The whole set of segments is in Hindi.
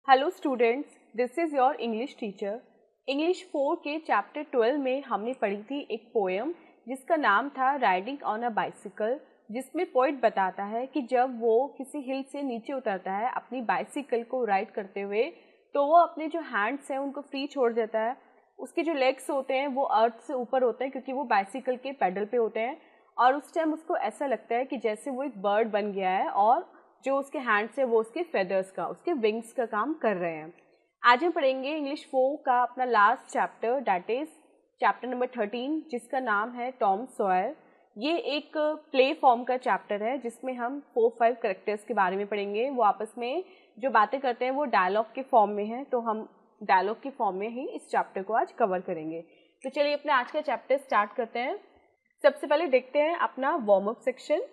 Hello students, this is your English teacher. English 4 के चैप्टर 12 में हमने पढ़ी थी एक पोएम जिसका नाम था राइडिंग ऑन अ बाइसिकल, जिसमें पोइट बताता है कि जब वो किसी हिल से नीचे उतरता है अपनी बाइसिकल को राइड करते हुए, तो वो अपने जो हैंड्स हैं उनको फ्री छोड़ देता है। उसके जो लेग्स होते हैं वो अर्थ से ऊपर होते हैं क्योंकि वो बाइसिकल के पैडल पे होते हैं, और उस टाइम उसको ऐसा लगता है कि जैसे वो एक बर्ड बन गया है और जो उसके हैंड्स है वो उसके फेदर्स का, उसके विंग्स का काम कर रहे हैं। आज हम पढ़ेंगे इंग्लिश 4 का अपना last chapter, that is chapter number 13, जिसका नाम है टॉम सॉयर। ये एक प्ले फॉर्म का चैप्टर है जिसमें हम 4-5 कैरेक्टर्स के बारे में पढ़ेंगे। वो आपस में जो बातें करते हैं वो डायलॉग के फॉर्म में है, तो हम डायलॉग के फॉर्म में ही इस चैप्टर को आज कवर करेंगे। तो चलिए अपने आज का चैप्टर स्टार्ट करते हैं। सबसे पहले देखते हैं अपना warm up section.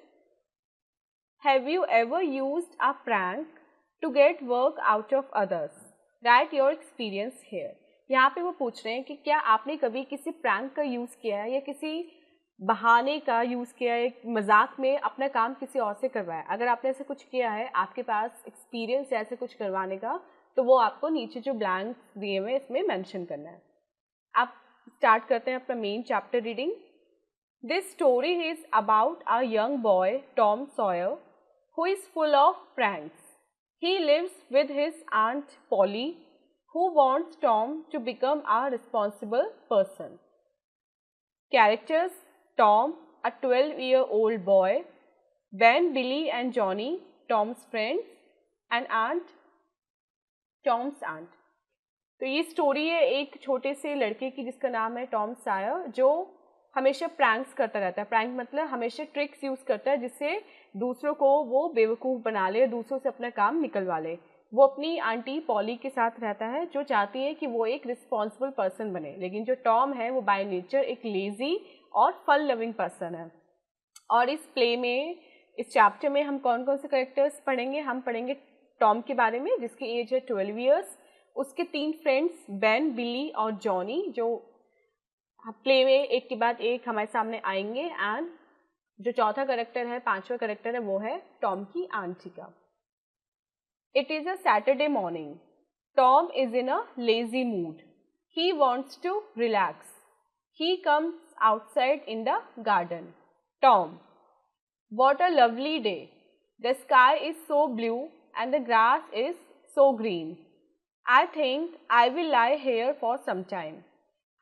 Have you ever used a prank to get work out of others? Write your experience here. यहाँ पे वो पूछ रहे हैं कि क्या आपने कभी किसी प्रैंक का यूज़ किया है या किसी बहाने का यूज़ किया है, मजाक में अपना काम किसी और से करवाया। अगर आपने ऐसा कुछ किया है, आपके पास एक्सपीरियंस है ऐसे कुछ करवाने का, तो वो आपको नीचे जो ब्लैंक दिए हुए इसमें मेंशन करना है। आप स्टार्ट करते हैं अपना main chapter reading. This story is about a young boy Tom Sawyer who is full of pranks. He lives with his aunt Polly, who wants Tom to become a responsible person. Characters: Tom, a 12-year-old boy; Ben, Billy and Johnny, Tom's friends; and Aunt, Tom's aunt. तो ये स्टोरी है एक छोटे से लड़के की जिसका नाम है टॉम सायर, जो हमेशा प्रैंक्स करता रहता है। प्रैंक मतलब हमेशा ट्रिक्स यूज़ करता है जिससे दूसरों को वो बेवकूफ़ बना ले, दूसरों से अपना काम निकलवा ले। वो अपनी आंटी पॉली के साथ रहता है जो चाहती है कि वो एक रिस्पॉन्सिबल पर्सन बने, लेकिन जो टॉम है वो बाय नेचर एक लेज़ी और फन लविंग पर्सन है। और इस प्ले में, इस चैप्टर में हम कौन कौन से करेक्टर्स पढ़ेंगे? हम पढ़ेंगे टॉम के बारे में जिसकी एज है 12 ईयर्स, उसके 3 फ्रेंड्स बेन, बिली और जॉनी, जो प्ले में एक के बाद एक हमारे सामने आएंगे। एंड जो चौथा करेक्टर है, 5वां करेक्टर है, वो है टॉम की आंटी का। It is a Saturday morning. Tom is in a lazy mood. He wants to relax. He comes outside in the garden. Tom: What a lovely day. The sky is so blue and the grass is so green. I think I will lie here for some time.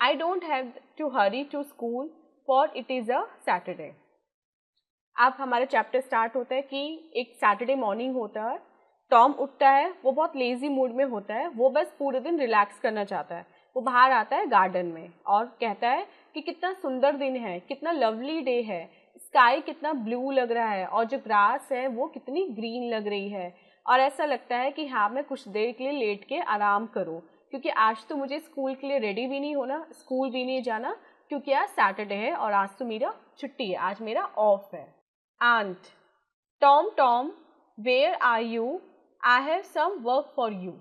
I don't have to hurry to school for it is a Saturday. अब हमारा चैप्टर स्टार्ट होता है कि एक सैटरडे मॉर्निंग होता है। टॉम उठता है, वो बहुत लेजी मूड में होता है, वो बस पूरे दिन रिलैक्स करना चाहता है। वो बाहर आता है गार्डन में और कहता है कि कितना सुंदर दिन है, कितना लवली डे है, स्काई कितना ब्लू लग रहा है और जो ग्रास है वो कितनी ग्रीन लग रही है, और ऐसा लगता है कि हाँ मैं कुछ देर के लिए लेट के आराम करूँ, क्योंकि आज तो मुझे स्कूल के लिए रेडी भी नहीं होना, स्कूल भी नहीं जाना, क्योंकि आज सैटरडे है और आज तो मेरा छुट्टी है, आज मेरा ऑफ है। Aunt: Tom, where are you? I have some work for you.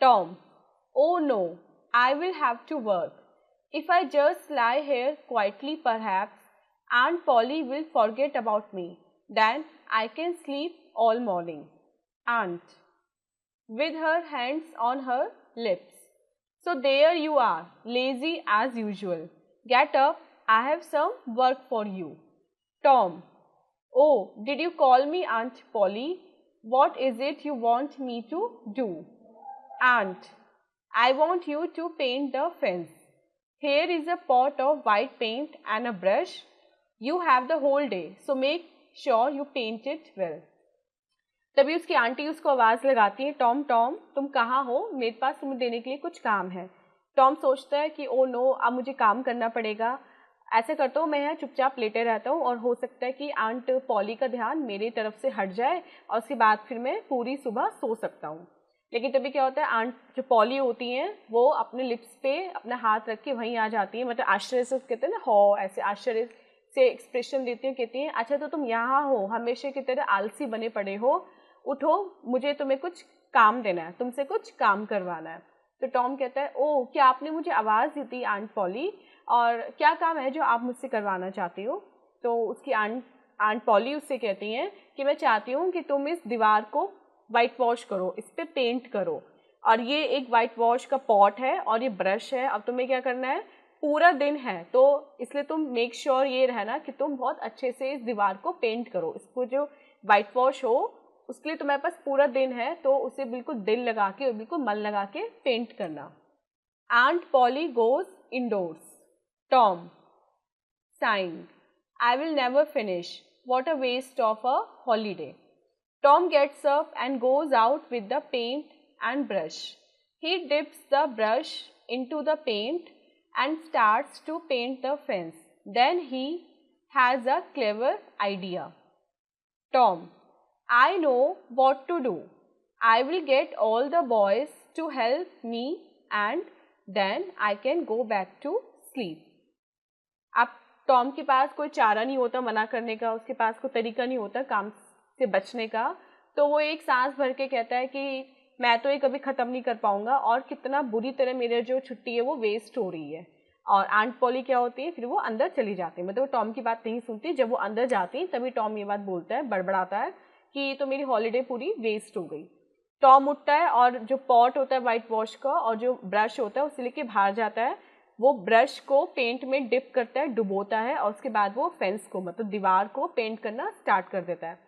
Tom: Oh no, I will have to work. If I just lie here quietly, perhaps Aunt Polly will forget about me. Then I can sleep all morning. Aunt, with her hands on her lips: So there you are, lazy as usual. Get up, I have some work for you. Tom: Oh, did you call me Aunt Polly? What is it you want me to do? Aunt: I want you to paint the fence. Here is a pot of white paint and a brush. You have the whole day, so make sure you paint it well. तभी उसकी आंटी उसको आवाज़ लगाती है, टॉम तुम कहाँ हो? मेरे पास तुम्हें देने के लिए कुछ काम है। टॉम सोचता है कि ओ नो, अब मुझे काम करना पड़ेगा। ऐसे करता हूँ, मैं यहाँ चुपचाप लेटे रहता हूँ और हो सकता है कि आंट पॉली का ध्यान मेरी तरफ से हट जाए और उसके बाद फिर मैं पूरी सुबह सो सकता हूँ। लेकिन तभी क्या होता है, आंट जो पॉली होती हैं वो अपने लिप्स पे अपना हाथ रख के वहीं आ जाती है, मतलब आश्चर्य से कहते हैं ना, हो ऐसे आश्चर्य से एक्सप्रेशन देती हैं, कहती हैं अच्छा तो तुम यहाँ हो, हमेशा की तरह आलसी बने पड़े हो, उठो, मुझे तुम्हें कुछ काम देना है, तुमसे कुछ काम करवाना है। तो टॉम कहता है, ओह क्या आपने मुझे आवाज़ दी थी आंट पॉली, और क्या काम है जो आप मुझसे करवाना चाहती हो? तो उसकी आंट पॉली उससे कहती हैं कि मैं चाहती हूँ कि तुम इस दीवार को वाइट वॉश करो, इस पर पेंट करो। और ये एक वाइट वॉश का पॉट है और ये ब्रश है। अब तुम्हें क्या करना है, पूरा दिन है तो इसलिए तुम मेक श्योर ये रहना कि तुम बहुत अच्छे से इस दीवार को पेंट करो। इसको जो वाइट वॉश हो उसके लिए तुम्हारे पास पूरा दिन है, तो उसे बिल्कुल दिल लगा के और बिल्कुल मन लगा के पेंट करना। Aunt Polly goes indoors. Tom, sighing, I will never finish. What a waste of a holiday. Tom gets up and goes out with the paint and brush. He dips the brush into the paint and starts to paint the fence. Then he has a clever idea. Tom, I know what to do. I will get all the boys to help me and then I can go back to sleep. अब टॉम के पास कोई चारा नहीं होता मना करने का, उसके पास कोई तरीका नहीं होता काम से बचने का, तो वो एक सांस भर के कहता है कि मैं तो ये कभी ख़त्म नहीं कर पाऊंगा और कितना बुरी तरह मेरे जो छुट्टी है वो वेस्ट हो रही है। और आंट पॉली क्या होती है, फिर वो अंदर चली जाती है, मतलब वो टॉम की बात नहीं सुनती। जब वो अंदर जाती है तभी टॉम ये बात बोलता है, बड़बड़ाता है कि ये तो मेरी हॉलीडे पूरी वेस्ट हो गई। टॉम उठता है और जो पॉट होता है वाइट वॉश का और जो ब्रश होता है उसे लेके बाहर जाता है। वो ब्रश को पेंट में डिप करता है, डुबोता है और उसके बाद वो फेंस को मतलब दीवार को पेंट करना स्टार्ट कर देता है।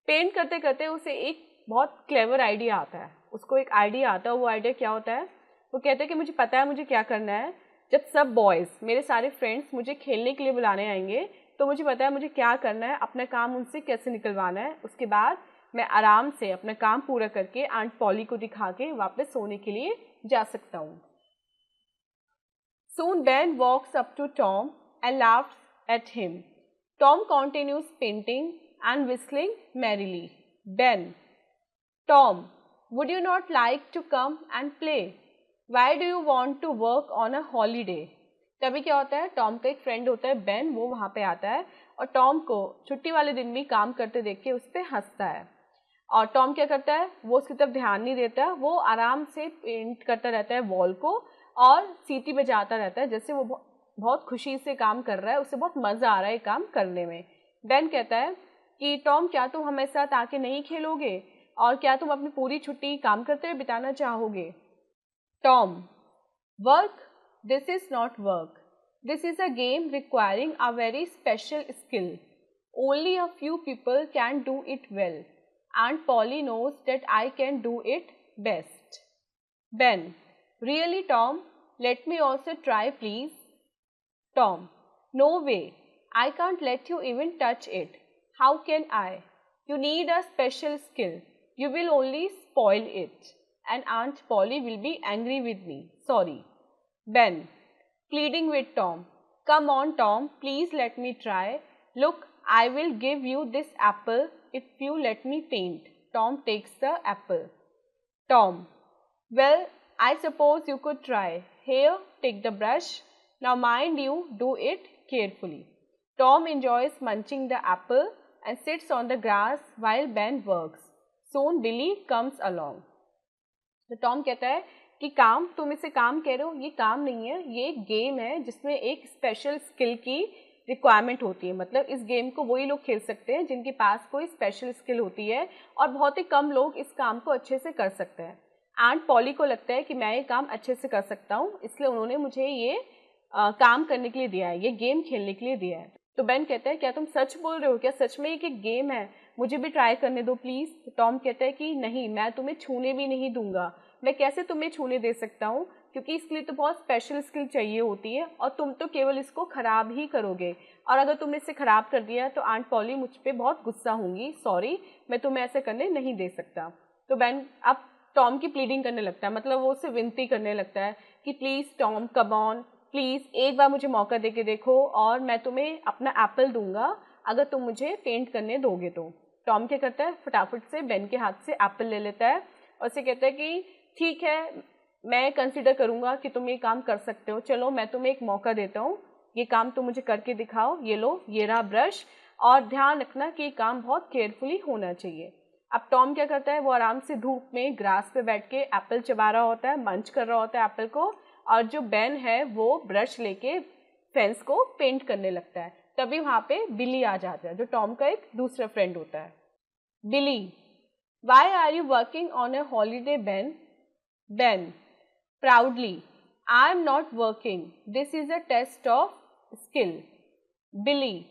पेंट करते करते उसे एक बहुत क्लेवर आइडिया आता है, उसको एक आइडिया आता है। वो आइडिया क्या होता है, वो कहते हैं कि मुझे पता है मुझे क्या करना है। जब सब बॉयज़ मेरे सारे फ्रेंड्स मुझे खेलने के लिए बुलाने आएंगे तो मुझे पता है मुझे क्या करना है, अपना काम उनसे कैसे निकलवाना है। उसके बाद मैं आराम से अपना काम पूरा करके आंट पॉली को दिखा के वापस सोने के लिए जा सकता हूँ। Soon Ben walks up to Tom and laughs at him. Tom continues painting and whistling merrily. Ben, Tom, would you not like to come and play? Why do you want to work on a holiday? तभी क्या होता है, टॉम का एक फ्रेंड होता है बेन, वो वहाँ पे आता है और टॉम को छुट्टी वाले दिन भी काम करते देख के उस पर हंसता है। और टॉम क्या करता है, वो उसकी तरफ ध्यान नहीं देता, वो आराम से पेंट करता रहता है वॉल को और सीटी बजाता रहता है, जैसे वो बहुत खुशी से काम कर रहा है, उसे बहुत मज़ा आ रहा है काम करने में। बेन कहता है कि टॉम क्या तुम हमारे साथ आके नहीं खेलोगे और क्या तुम अपनी पूरी छुट्टी काम करते हुए बिताना चाहोगे? Tom, work? This is not work. This is a game requiring a very special skill. Only a few people can do it well. Aunt Polly knows that I can do it best. Ben, really Tom? Let me also try please. Tom, no way. I can't let you even touch it. How can I? You need a special skill. You will only spoil it. And Aunt Polly will be angry with me. Sorry. Ben, pleading with Tom. Come on Tom, please let me try. Look, I will give you this apple if you let me paint. Tom takes the apple. Tom, well, I suppose you could try. Here, take the brush. Now mind you, do it carefully. Tom enjoys munching the apple and sits on the grass while Ben works. Soon Billy comes along. तो टॉम कहता है कि काम, तुम इसे काम कह रहे हो, ये काम नहीं है, ये एक गेम है जिसमें एक स्पेशल स्किल की रिक्वायरमेंट होती है। मतलब इस गेम को वही लोग खेल सकते हैं जिनके पास कोई स्पेशल स्किल होती है और बहुत ही कम लोग इस काम को अच्छे से कर सकते हैं। आंट पॉली को लगता है कि मैं ये काम अच्छे से कर सकता हूँ, इसलिए उन्होंने मुझे ये काम करने के लिए दिया है, ये गेम खेलने के लिए दिया है। तो बेन कहता है क्या तुम सच बोल रहे हो, क्या सच में एक गेम है, मुझे भी ट्राई करने दो प्लीज़। तो टॉम कहता है कि नहीं, मैं तुम्हें छूने भी नहीं दूंगा, मैं कैसे तुम्हें छूने दे सकता हूँ, क्योंकि इसके लिए तो बहुत स्पेशल स्किल चाहिए होती है और तुम तो केवल इसको ख़राब ही करोगे, और अगर तुमने इसे ख़राब कर दिया तो आंट पॉली मुझ पर बहुत गुस्सा होंगी। सॉरी, मैं तुम्हें ऐसे करने नहीं दे सकता। तो बेन अब टॉम की प्लीडिंग करने लगता है, मतलब वो उससे विनती करने लगता है कि please Tom, come on, please एक बार मुझे मौका दे के देखो और मैं तुम्हें अपना एप्पल दूंगा अगर तुम मुझे पेंट करने दोगे तो। टॉम क्या करता है, फटाफट से बेन के हाथ से एप्पल ले लेता है और उसे कहता है कि ठीक है, मैं कंसिडर करूँगा कि तुम ये काम कर सकते हो, चलो मैं तुम्हें एक मौका देता हूँ, ये काम तुम मुझे करके दिखाओ, ये लो, ये रहा ब्रश, और ध्यान रखना कि ये काम बहुत केयरफुली होना चाहिए। अब टॉम क्या करता है, वो आराम से धूप में ग्रास पे बैठ के एप्पल चबा रहा होता है, मंच कर रहा होता है एप्पल को, और जो बेन है वो ब्रश लेके फेंस को पेंट करने लगता है। तभी वहाँ पे बिली आ जाता है, जो टॉम का एक दूसरा फ्रेंड होता है। Billy, why are you working on a holiday Ben? Ben proudly, I am not working. This is a test of skill. Billy,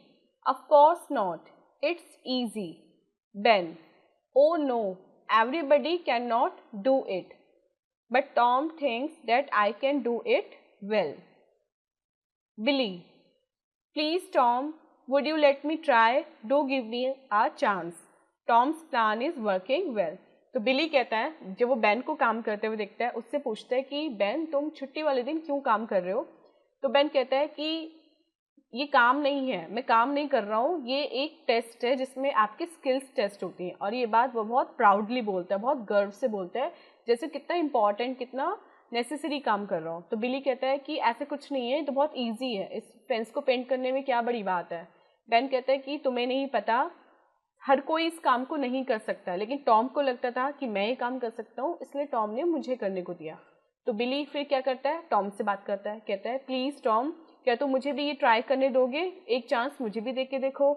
of course not. It's easy. Ben, oh no, everybody cannot do it. But Tom thinks that I can do it well. Billy, please Tom, would you let me try? Do give me a chance. Tom's plan is working well. तो बिली कहता है, जब वो बेन को काम करते हुए देखता है, उससे पूछता है कि बेन तुम छुट्टी वाले दिन क्यों काम कर रहे हो? तो बेन कहता है कि ये काम नहीं है, मैं काम नहीं कर रहा हूँ, ये एक टेस्ट है जिसमें आपकी स्किल्स टेस्ट होती हैं। और ये बात वो बहुत प्राउडली बोलता है, बहुत गर्व से बोलता है, जैसे कितना इंपॉर्टेंट, कितना नेसेसरी काम कर रहा हूँ। तो बिली कहता है कि ऐसे कुछ नहीं है, तो बहुत ईजी है, इस फेंस को पेंट करने में क्या बड़ी बात है। बेन कहता है कि तुम्हें नहीं पता, हर कोई इस काम को नहीं कर सकता, लेकिन टॉम को लगता था कि मैं ये काम कर सकता हूँ, इसलिए टॉम ने मुझे करने को दिया। तो बिली फिर क्या करता है, टॉम से बात करता है, कहता है प्लीज़ टॉम, क्या तुम मुझे भी ये ट्राई करने दोगे? एक चांस मुझे भी दे के देखो।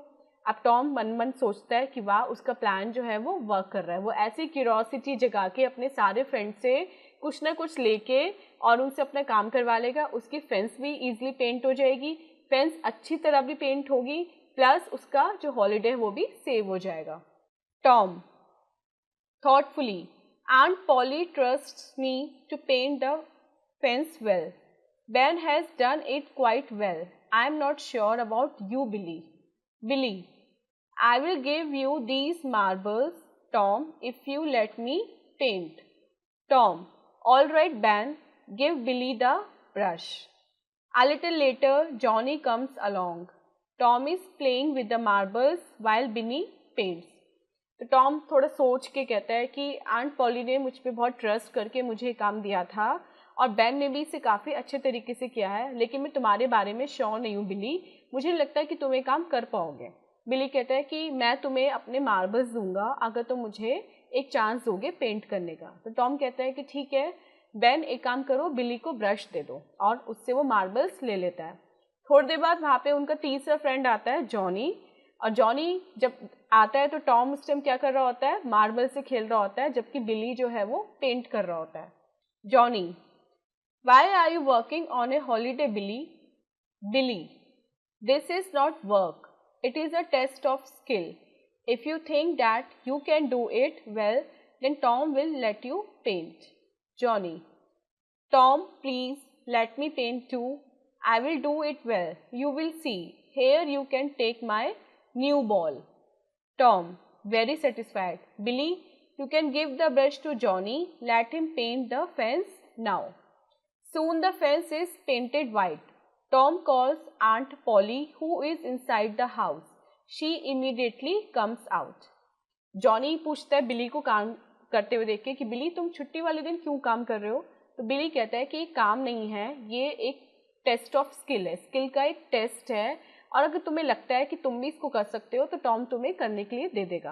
अब टॉम मन मन सोचता है कि वाह, उसका प्लान जो है वो वर्क कर रहा है। वो ऐसी क्यूरोसिटी जगा के अपने सारे फ्रेंड से कुछ ना कुछ लेके और उनसे अपना काम करवा लेगा। उसकी फेंस भी ईजिली पेंट हो जाएगी, फेंस अच्छी तरह भी पेंट होगी, प्लस उसका जो हॉलीडे है वो भी सेव हो जाएगा। Tom thoughtfully, Aunt Polly trusts me to paint the fence well. Ben has done it quite well. I am not sure about you, Billy. Billy, I will give you these marbles, Tom, if you let me paint. Tom, all right, Ben, give Billy the brush. A little later, Johnny comes along. Tom is playing with the marbles while Binny paints. तो टॉम थोड़ा सोच के कहता है कि आंट पॉली ने मुझ पे बहुत ट्रस्ट करके मुझे काम दिया था और बेन ने भी इसे काफ़ी अच्छे तरीके से किया है, लेकिन मैं तुम्हारे बारे में श्योर नहीं हूँ बिली, मुझे लगता है कि तुम ये काम कर पाओगे। बिली कहता है कि मैं तुम्हें अपने मार्बल्स दूंगा अगर तुम मुझे एक चांस दोगे पेंट करने का। तो टॉम कहता है कि ठीक है बेन, एक काम करो, बिली को ब्रश दे दो, और उससे वो मार्बल्स ले लेता है। थोड़ी देर बाद वहाँ पे उनका तीसरा फ्रेंड आता है, जॉनी। और जॉनी जब आता है तो टॉम उस टाइम क्या कर रहा होता है, मार्बल से खेल रहा होता है, जबकि बिली जो है वो पेंट कर रहा होता है। Johnny, why are you working on a holiday Billy? Billy, this is not work, it is a test of skill. If you think that you can do it well, then Tom will let you paint. Johnny, Tom please let me paint too. I will do it well. You will see. Here you can take my new ball. Tom, very satisfied. Billy, you can give the brush to Johnny. Let him paint the fence now. Soon the fence is painted white. Tom calls Aunt Polly, who is inside the house. She immediately comes out. Johnny पूछता है बिली को काम करते हुए देख के कि बिली तुम छुट्टी वाले दिन क्यों काम कर रहे हो? तो बिली कहता है कि ये काम नहीं है, ये एक टेस्ट ऑफ स्किल है, स्किल का एक टेस्ट है, और अगर तुम्हें लगता है कि तुम भी इसको कर सकते हो तो टॉम तुम्हें करने के लिए दे देगा।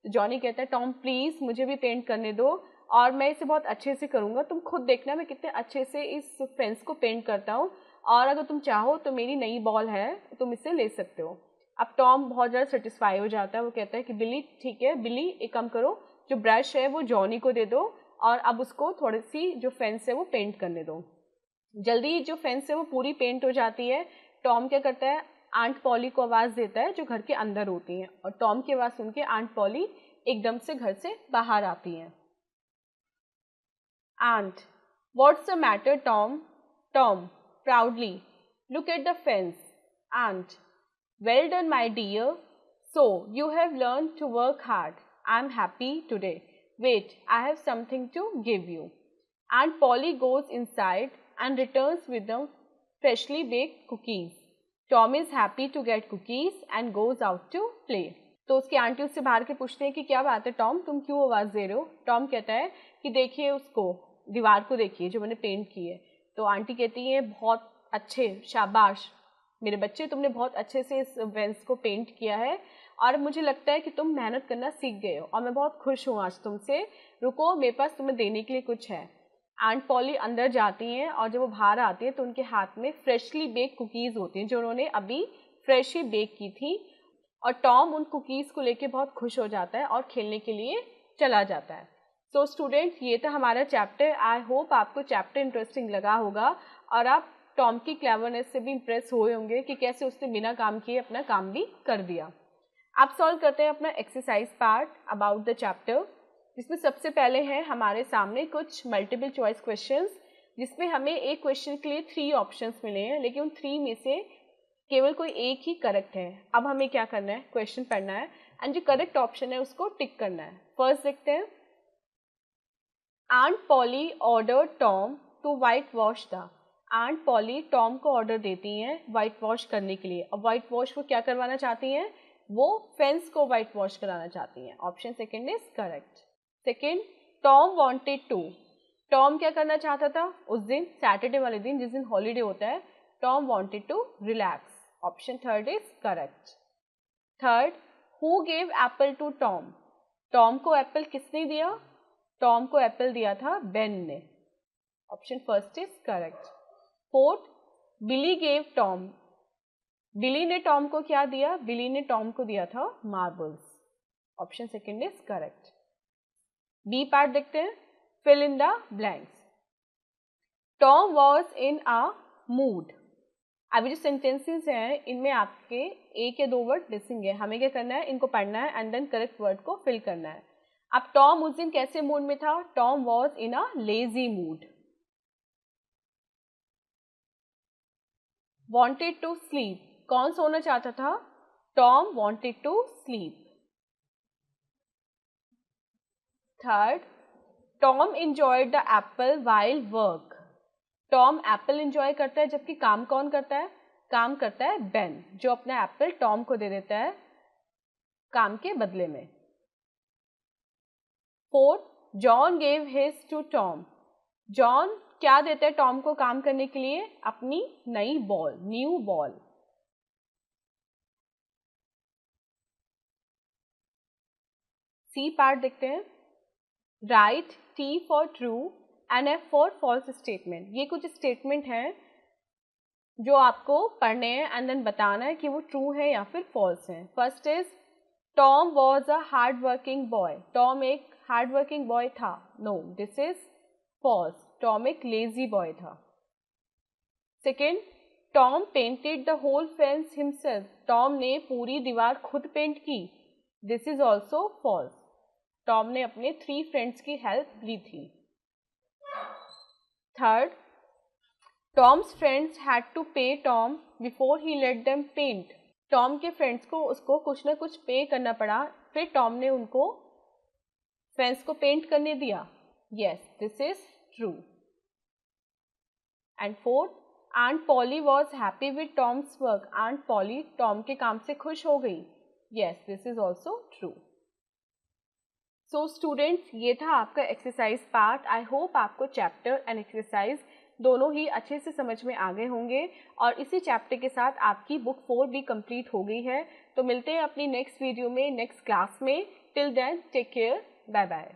तो जॉनी कहता है टॉम प्लीज़ मुझे भी पेंट करने दो और मैं इसे बहुत अच्छे से करूँगा, तुम खुद देखना मैं कितने अच्छे से इस फेंस को पेंट करता हूँ, और अगर तुम चाहो तो मेरी नई बॉल है, तुम इसे ले सकते हो। अब टॉम बहुत ज़्यादा सेटिस्फाई हो जाता है, वो कहता है कि बिली ठीक है, बिली एक काम करो, जो ब्रश है वो जॉनी को दे दो और अब उसको थोड़ी सी जो फेंस है वो पेंट करने दो। जल्दी जो फेंस है वो पूरी पेंट हो जाती है। टॉम क्या करता है, आंट पॉली को आवाज़ देता है जो घर के अंदर होती हैं, और टॉम की आवाज़ सुन के आंट पॉली एकदम से घर से बाहर आती हैं। Aunt, what's the matter Tom? Tom proudly, look at the fence. Aunt, well done my dear, so you have learn to work hard. I am happy today. Wait, I have something to give you. Aunt Polly goes inside and returns with the freshly baked cookies. Tom is happy to get cookies and goes out to play. तो उसकी आंटी उससे बाहर के पूछते हैं कि क्या बात है टॉम, तुम क्यों आवाज़ दे रहे हो? टॉम कहता है कि देखिए उसको, दीवार को देखिए जो मैंने पेंट की है। तो आंटी कहती है बहुत अच्छे, शाबाश मेरे बच्चे, तुमने बहुत अच्छे से इस वेंस को पेंट किया है और मुझे लगता है कि तुम मेहनत करना सीख गए हो और मैं बहुत खुश हूँ आज तुमसे। रुको, मेरे पास तुम्हें देने के लिए कुछ है। आंट पॉली अंदर जाती हैं और जब वो बाहर आती है तो उनके हाथ में फ्रेशली बेक कुकीज़ होती हैं जो उन्होंने अभी फ्रेश ही बेक की थी, और टॉम उन कुकीज़ को लेके बहुत खुश हो जाता है और खेलने के लिए चला जाता है। सो स्टूडेंट, ये था हमारा चैप्टर। आई होप आपको चैप्टर इंटरेस्टिंग लगा होगा और आप टॉम की क्लेवरनेस से भी इम्प्रेस हुए होंगे कि कैसे उसने बिना काम किए अपना काम भी कर दिया। आप सॉल्व करते हैं अपना exercise part about the chapter, जिसमें सबसे पहले है हमारे सामने कुछ मल्टीपल चॉइस क्वेश्चंस, जिसमें हमें एक क्वेश्चन के लिए 3 ऑप्शंस मिले हैं, लेकिन उन 3 में से केवल कोई एक ही करेक्ट है। अब हमें क्या करना है, क्वेश्चन पढ़ना है एंड जो करेक्ट ऑप्शन है उसको टिक करना है। फर्स्ट देखते हैं, aunt Polly order Tom to whitewash the. Aunt Polly Tom को ऑर्डर देती हैं वाइट वॉश करने के लिए। अब वाइट वॉश वो क्या करवाना चाहती हैं, वो फेंस को वाइट वॉश कराना चाहती हैं। Option second is correct. Second, Tom wanted to. Tom क्या करना चाहता था उस दिन, सैटरडे वाले दिन जिस दिन हॉलीडे होता है, Tom wanted to relax. Option third is correct. Third, who gave apple to Tom. Tom को एप्पल किसने दिया, टॉम को एप्पल दिया था बेन ने। Option first is correct. Fourth, Billy gave Tom. Billy ने टॉम को क्या दिया, बिली ने टॉम को दिया था marbles. Option second is correct. B part देखते हैं, fill in the blanks. Tom was in a mood. अभी जो सेंटेंसेस हैं इनमें आपके एक या 2 वर्ड मिसिंग है, हमें क्या करना है, इनको पढ़ना है एंड देन करेक्ट वर्ड को फिल करना है। अब टॉम उस दिन कैसे मूड में था, Tom was in a lazy mood. Wanted to sleep, कौन सोना चाहता था, Tom wanted to sleep. Third, Tom enjoyed the apple while work. Tom apple enjoy करता है, जबकि काम कौन करता है, काम करता है बेन, जो अपना एप्पल टॉम को दे देता है काम के बदले में। Fourth, John gave his to Tom. John क्या देता है टॉम को काम करने के लिए, अपनी नई ball, new ball. C part देखते हैं, right T for true and F for false statement. ये कुछ स्टेटमेंट हैं जो आपको पढ़ने हैं एंड देन बताना है कि वो ट्रू है या फिर फॉल्स है। First is, Tom was a hard working boy. Tom एक हार्ड वर्किंग बॉय था, no this is false, Tom एक लेजी बॉय था। Second, Tom painted the whole fence himself. Tom ने पूरी दीवार खुद पेंट की, this is also false, Tom ने अपने 3 फ्रेंड्स की हेल्प ली थी। Third, Tom's friends had to pay Tom before he let them paint. Tom के फ्रेंड्स को उसको कुछ ना कुछ पे करना पड़ा, फिर टॉम ने उनको फेंस को पेंट करने दिया। Yes, this is true. And fourth, aunt Polly was happy with Tom's work. Aunt Polly Tom के काम से खुश हो गई। Yes, this is also true. So students, ये था आपका एक्सरसाइज पार्ट। आई होप आपको चैप्टर एंड एक्सरसाइज दोनों ही अच्छे से समझ में आ गए होंगे और इसी चैप्टर के साथ आपकी बुक 4 भी कंप्लीट हो गई है। तो मिलते हैं अपनी नेक्स्ट वीडियो में, नेक्स्ट क्लास में। Till then take care, bye bye.